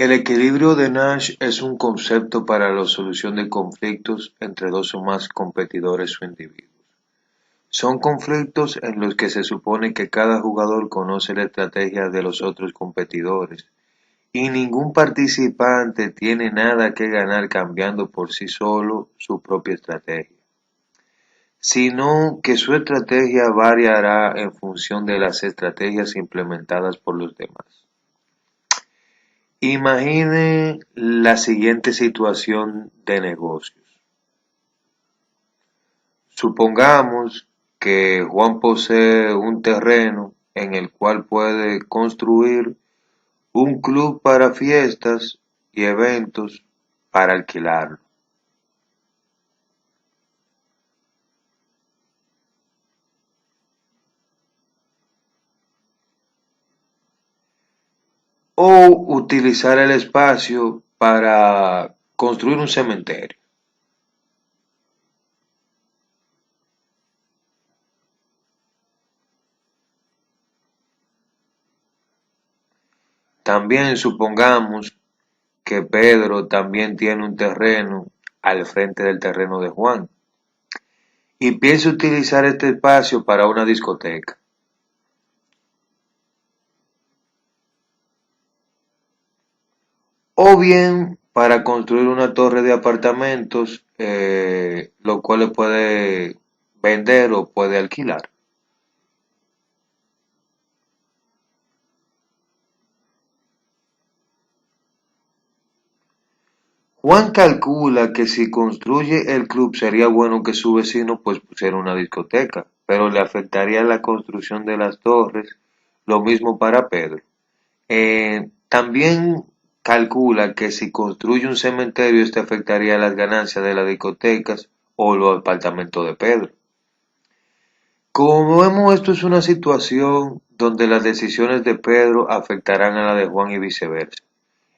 El equilibrio de Nash es un concepto para la solución de conflictos entre dos o más competidores o individuos. Son conflictos en los que se supone que cada jugador conoce la estrategia de los otros competidores y ningún participante tiene nada que ganar cambiando por sí solo su propia estrategia, sino que su estrategia variará en función de las estrategias implementadas por los demás. Imagine la siguiente situación de negocios. Supongamos que Juan posee un terreno en el cual puede construir un club para fiestas y eventos para alquilarlo. O utilizar el espacio para construir un cementerio. También supongamos que Pedro también tiene un terreno al frente del terreno de Juan y piensa utilizar este espacio para una discoteca. O bien para construir una torre de apartamentos, lo cual puede vender o puede alquilar. Juan calcula que si construye el club sería bueno que su vecino pues pusiera una discoteca, pero le afectaría la construcción de las torres, lo mismo para Pedro. También calcula que si construye un cementerio, este afectaría las ganancias de las discotecas o los apartamentos de Pedro. Como vemos, esto es una situación donde las decisiones de Pedro afectarán a la de Juan y viceversa.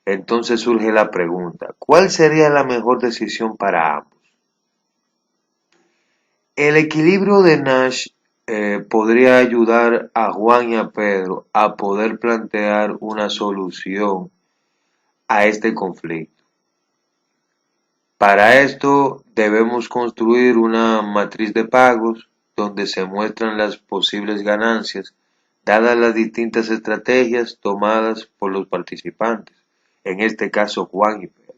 Entonces surge la pregunta, ¿cuál sería la mejor decisión para ambos? El equilibrio de Nash podría ayudar a Juan y a Pedro a poder plantear una solución a este conflicto. Para esto debemos construir una matriz de pagos donde se muestran las posibles ganancias dadas las distintas estrategias tomadas por los participantes, en este caso Juan y Pedro.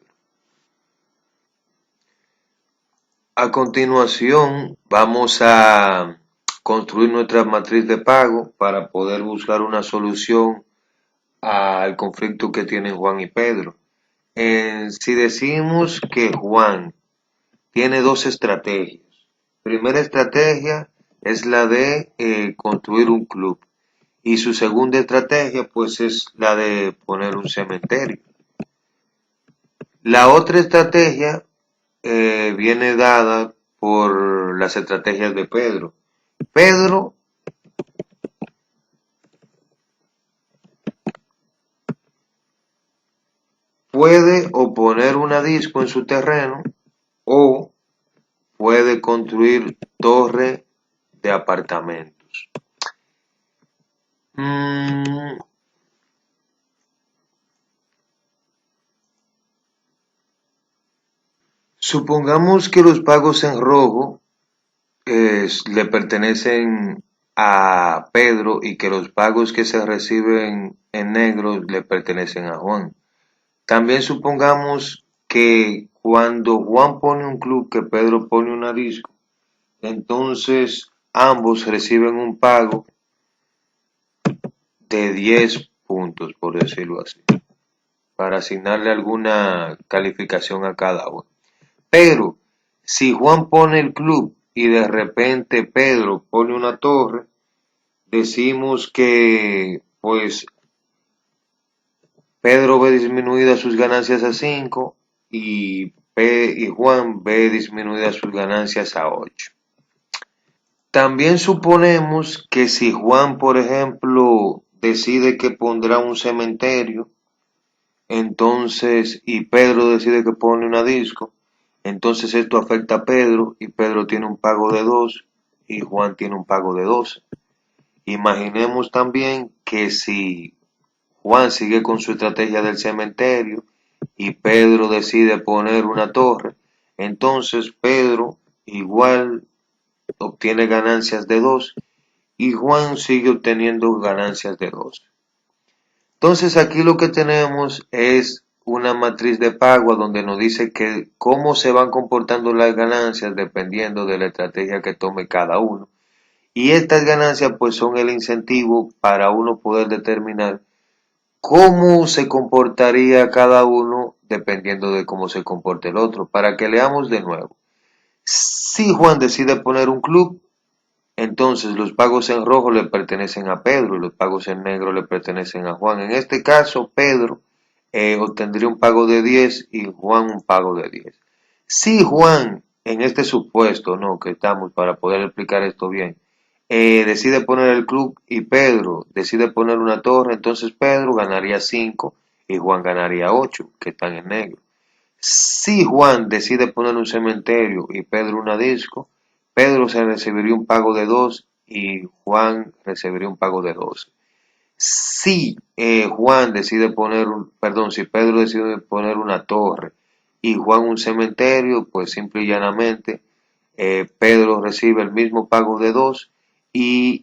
A continuación vamos a construir nuestra matriz de pago para poder buscar una solución al conflicto que tienen Juan y Pedro. Si decimos que Juan tiene dos estrategias. Primera estrategia es la de construir un club y su segunda estrategia pues es la de poner un cementerio. La otra estrategia viene dada por las estrategias de Pedro. Pedro puede o poner una disco en su terreno o puede construir torre de apartamentos. Mm, Supongamos que los pagos en rojo le pertenecen a Pedro y que los pagos que se reciben en negro le pertenecen a Juan. También supongamos que cuando Juan pone un club, que Pedro pone una disco, entonces ambos reciben un pago de 10 puntos, por decirlo así, para asignarle alguna calificación a cada uno. Pero si Juan pone el club y de repente Pedro pone una torre, decimos que pues Pedro ve disminuidas sus ganancias a 5 y Juan ve disminuidas sus ganancias a 8. También suponemos que si Juan, por ejemplo, decide que pondrá un cementerio, entonces, y Pedro decide que pone una disco, entonces esto afecta a Pedro y Pedro tiene un pago de 2 y Juan tiene un pago de 12. Imaginemos también que si Juan sigue con su estrategia del cementerio y Pedro decide poner una torre. Entonces Pedro igual obtiene ganancias de 2 y Juan sigue obteniendo ganancias de 2. Entonces aquí lo que tenemos es una matriz de pago donde nos dice que cómo se van comportando las ganancias dependiendo de la estrategia que tome cada uno. Y estas ganancias pues son el incentivo para uno poder determinar cómo se comportaría cada uno dependiendo de cómo se comporte el otro. Para que leamos de nuevo. Si Juan decide poner un club, entonces los pagos en rojo le pertenecen a Pedro y los pagos en negro le pertenecen a Juan. En este caso, Pedro obtendría un pago de 10 y Juan un pago de 10. Si Juan, en este supuesto, no, que estamos para poder explicar esto bien, decide poner el club y Pedro decide poner una torre, entonces Pedro ganaría 5 y Juan ganaría 8, que están en negro. Si Juan decide poner un cementerio y Pedro una disco, Pedro se recibiría un pago de 2 y Juan recibiría un pago de 12. Si Juan decide poner, si Pedro decide poner una torre y Juan un cementerio, pues simple y llanamente Pedro recibe el mismo pago de 2 y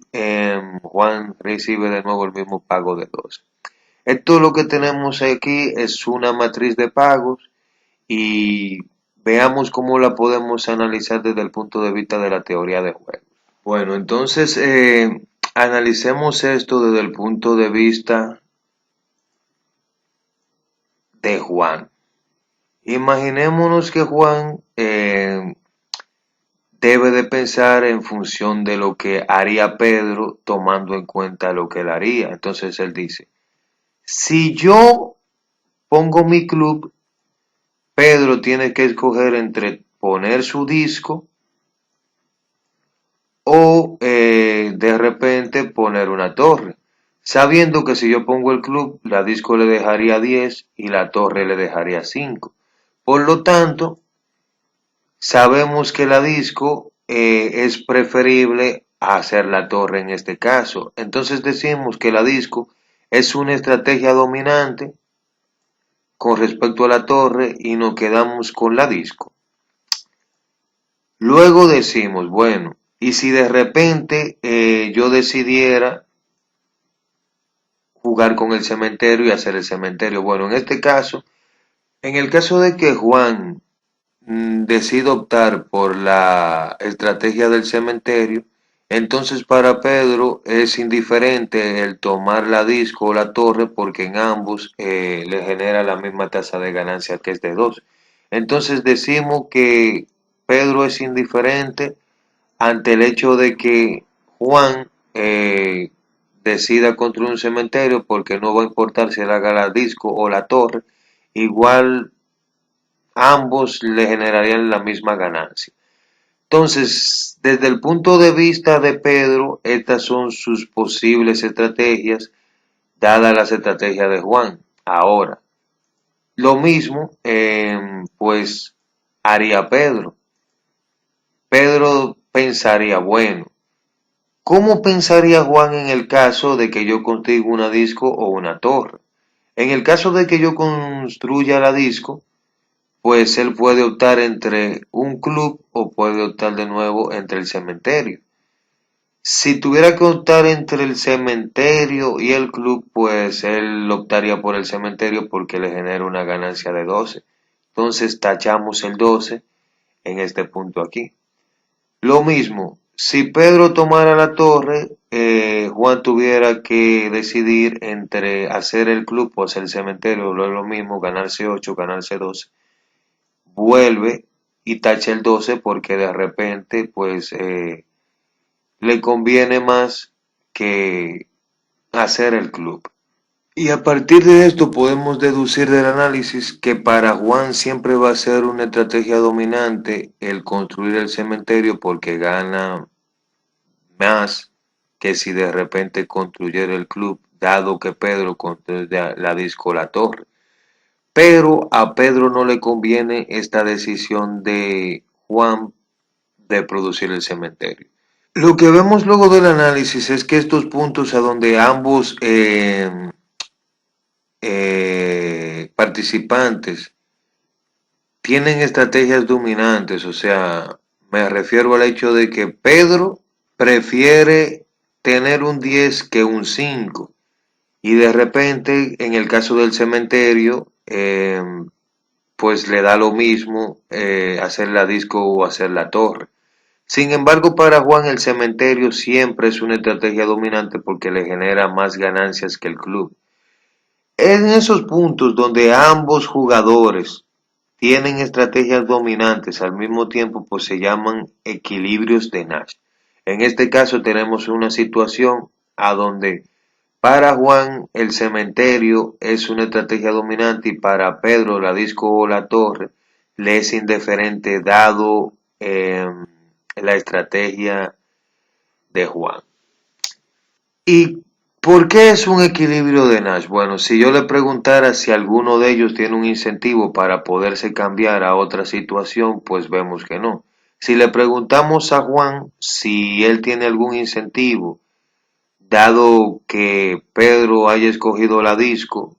Juan recibe de nuevo el mismo pago de 2. Esto lo que tenemos aquí es una matriz de pagos y veamos cómo la podemos analizar desde el punto de vista de la teoría de juegos. Bueno, entonces analicemos esto desde el punto de vista de Juan. Imaginémonos que Juan debe de pensar en función de lo que haría Pedro tomando en cuenta lo que él haría. Entonces él dice, si yo pongo mi club, Pedro tiene que escoger entre poner su disco o de repente poner una torre, sabiendo que si yo pongo el club, la disco le dejaría 10 y la torre le dejaría 5. Por lo tanto, sabemos que la disco es preferible a hacer la torre en este caso. Entonces decimos que la disco es una estrategia dominante con respecto a la torre y nos quedamos con la disco. Luego decimos, bueno, y si de repente yo decidiera jugar con el cementerio y hacer el cementerio. Bueno, en este caso, en el caso de que Juan decida optar por la estrategia del cementerio, entonces para Pedro es indiferente el tomar la disco o la torre porque en ambos le genera la misma tasa de ganancia que es de 2. Entonces decimos que Pedro es indiferente ante el hecho de que Juan decida construir un cementerio porque no va a importar si él haga la disco o la torre, igual ambos le generarían la misma ganancia. Entonces, desde el punto de vista de Pedro, estas son sus posibles estrategias, dadas las estrategias de Juan. Ahora, lo mismo, pues, haría Pedro. Pedro pensaría, bueno, ¿cómo pensaría Juan en el caso de que yo construya una disco o una torre? En el caso de que yo construya la disco, pues él puede optar entre un club o puede optar de nuevo entre el cementerio. Si tuviera que optar entre el cementerio y el club, pues él optaría por el cementerio porque le genera una ganancia de 12. Entonces tachamos el 12 en este punto aquí. Lo mismo, si Pedro tomara la torre, Juan tuviera que decidir entre hacer el club o hacer el cementerio, lo es lo mismo, ganarse 8, ganarse 12. Vuelve y tacha el 12 porque de repente pues le conviene más que hacer el club. Y a partir de esto podemos deducir del análisis que para Juan siempre va a ser una estrategia dominante el construir el cementerio porque gana más que si de repente construyera el club, dado que Pedro construye la disco la torre. Pero a Pedro no le conviene esta decisión de Juan de producir el cementerio. Lo que vemos luego del análisis es que estos puntos a donde ambos participantes tienen estrategias dominantes, o sea, me refiero al hecho de que Pedro prefiere tener un 10 que un 5 y de repente en el caso del cementerio pues le da lo mismo hacer la disco o hacer la torre. Sin embargo, para Juan el cementerio siempre es una estrategia dominante porque le genera más ganancias que el club. En esos puntos donde ambos jugadores tienen estrategias dominantes al mismo tiempo, pues se llaman equilibrios de Nash. En este caso tenemos una situación a donde para Juan el cementerio es una estrategia dominante y para Pedro la disco o la torre le es indiferente dado la estrategia de Juan. ¿Y por qué es un equilibrio de Nash? Bueno, si yo le preguntara si alguno de ellos tiene un incentivo para poderse cambiar a otra situación, pues vemos que no. Si le preguntamos a Juan si él tiene algún incentivo, dado que Pedro haya escogido la disco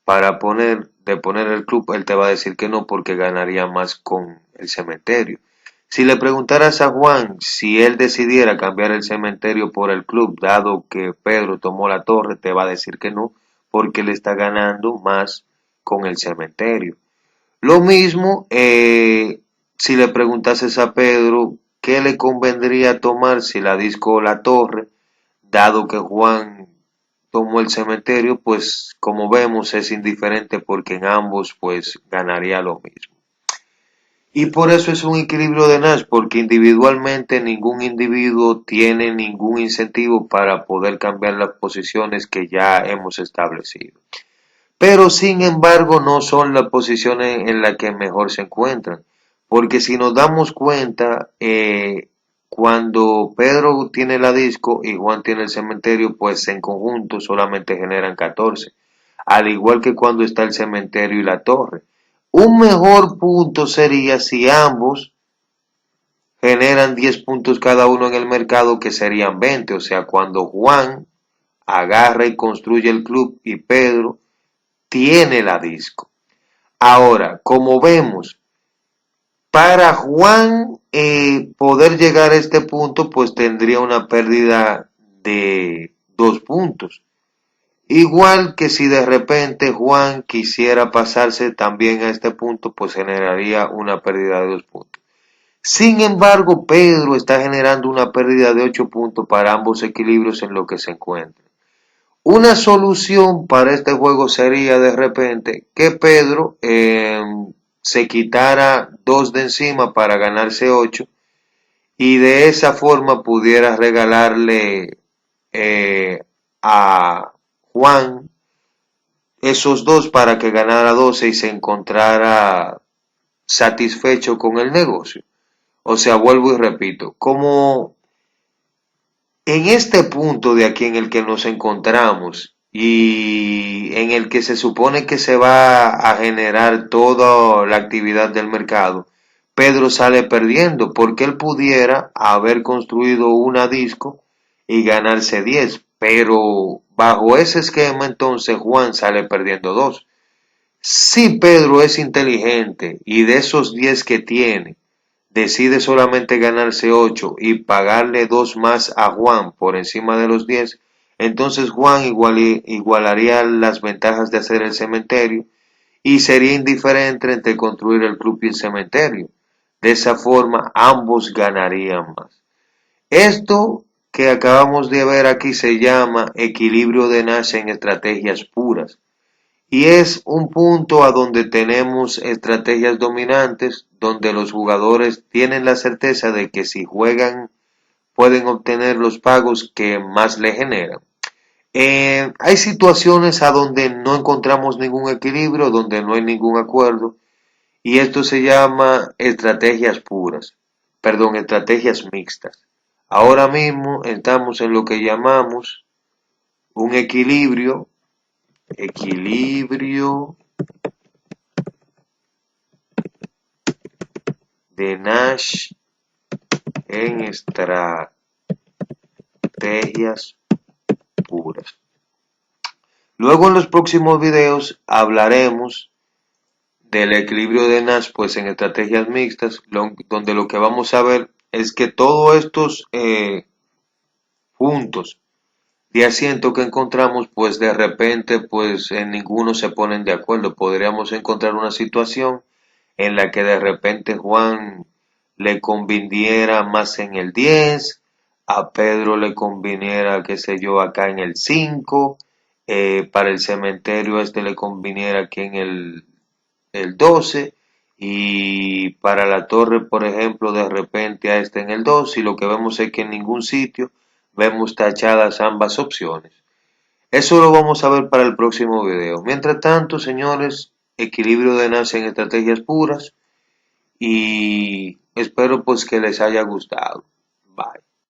para poner el club, él te va a decir que no porque ganaría más con el cementerio. Si le preguntaras a Juan si él decidiera cambiar el cementerio por el club, dado que Pedro tomó la torre, te va a decir que no, porque le está ganando más con el cementerio. Lo mismo si le preguntases a Pedro qué le convendría tomar, si la disco o la torre, dado que Juan tomó el cementerio, pues como vemos es indiferente porque en ambos pues ganaría lo mismo. Y por eso es un equilibrio de Nash, porque individualmente ningún individuo tiene ningún incentivo para poder cambiar las posiciones que ya hemos establecido. Pero sin embargo no son las posiciones en las que mejor se encuentran, porque si nos damos cuenta, cuando Pedro tiene la disco y Juan tiene el cementerio, pues en conjunto solamente generan 14, al igual que cuando está el cementerio y la torre. Un mejor punto sería si ambos generan 10 puntos cada uno en el mercado, que serían 20, o sea, cuando Juan agarra y construye el club y Pedro tiene la disco. Ahora, como vemos, para Juan poder llegar a este punto, pues tendría una pérdida de 2 puntos. Igual que si de repente Juan quisiera pasarse también a este punto, pues generaría una pérdida de 2 puntos. Sin embargo, Pedro está generando una pérdida de 8 puntos para ambos equilibrios en lo que se encuentran. Una solución para este juego sería de repente que Pedro se quitara 2 de encima para ganarse 8 y de esa forma pudiera regalarle a Juan esos 2 para que ganara 12 y se encontrara satisfecho con el negocio. O sea, vuelvo y repito, como en este punto de aquí en el que nos encontramos y en el que se supone que se va a generar toda la actividad del mercado, Pedro sale perdiendo porque él pudiera haber construido una disco y ganarse 10, pero bajo ese esquema entonces Juan sale perdiendo 2. Si Pedro es inteligente y de esos 10 que tiene, decide solamente ganarse 8 y pagarle 2 más a Juan por encima de los 10, entonces Juan igualaría las ventajas de hacer el cementerio y sería indiferente entre construir el club y el cementerio. De esa forma ambos ganarían más. Esto que acabamos de ver aquí se llama equilibrio de Nash en estrategias puras. Y es un punto a donde tenemos estrategias dominantes, donde los jugadores tienen la certeza de que si juegan pueden obtener los pagos que más le generan. Hay situaciones a donde no encontramos ningún equilibrio, donde no hay ningún acuerdo, y esto se llama estrategias puras, perdón, estrategias mixtas. Ahora mismo estamos en lo que llamamos un equilibrio de Nash en estrategias puras. Luego en los próximos videos hablaremos del equilibrio de Nash pues en estrategias mixtas, donde lo que vamos a ver es que todos estos puntos de asiento que encontramos, pues de repente pues en ninguno se ponen de acuerdo. Podríamos encontrar una situación en la que de repente Juan le conviniera más en el 10, a Pedro le conviniera, qué sé yo, acá en el 5, para el cementerio este le conviniera aquí en el 12, y para la torre, por ejemplo, de repente a este en el 2, y lo que vemos es que en ningún sitio vemos tachadas ambas opciones. Eso lo vamos a ver para el próximo video. Mientras tanto, señores, equilibrio de Nash en estrategias puras, y espero pues que les haya gustado.